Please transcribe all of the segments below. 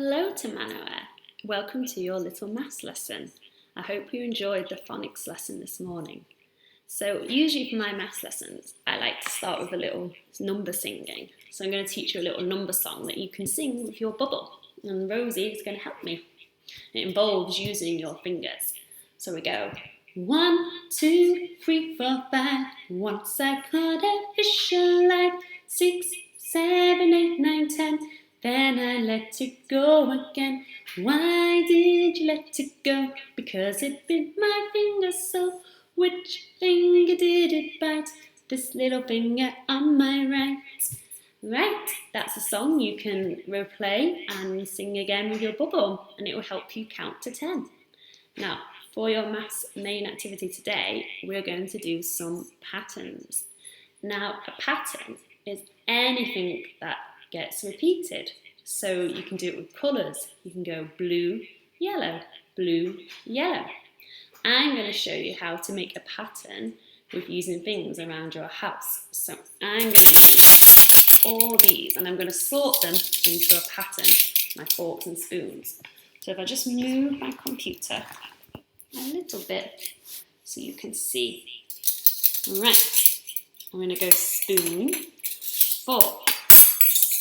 Hello Tamanoa, welcome to your little maths lesson. I hope you enjoyed the phonics lesson this morning. So usually for my maths lessons, I like to start with a little number singing. So I'm going to teach you a little number song that you can sing with your bubble. And Rosie is going to help me. It involves using your fingers. So we go 1, 2, 3, 4, 5. Once I caught a fish alive. 6, 7, 8, 9, 10. Then I let it go again. Why did you let it go? Because it bit my finger so. Which finger did it bite? This little finger on my right. Right, that's a song you can replay and sing again with your bubble, and it will help you count to 10. Now, for your maths main activity today, we're going to do some patterns. Now, a pattern is anything that gets repeated. So you can do it with colours. You can go blue, yellow, blue, yellow. I'm going to show you how to make a pattern with using things around your house. So I'm going to use all these and I'm going to sort them into a pattern, my forks and spoons. So if I just move my computer a little bit so you can see. Right, I'm going to go spoon, fork,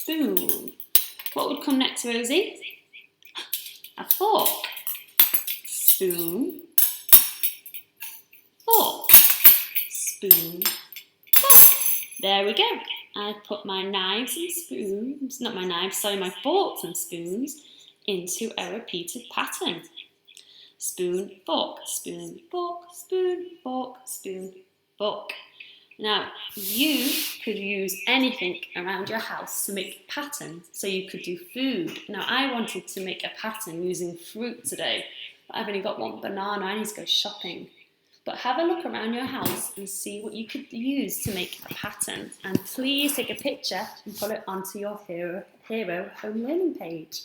spoon. What would come next, Rosie? A fork. Spoon, fork, spoon, fork. There we go. I've put my knives and spoons, not my knives, sorry, my forks and spoons into a repeated pattern. Spoon, fork, spoon, fork, spoon, fork, spoon, fork. Now, you could use anything around your house to make a pattern. So you could do food. Now, I wanted to make a pattern using fruit today, but I've only got one banana. I need to go shopping. But have a look around your house and see what you could use to make a pattern. And please take a picture and put it onto your Hero Home Learning page.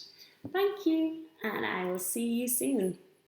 Thank you, and I will see you soon.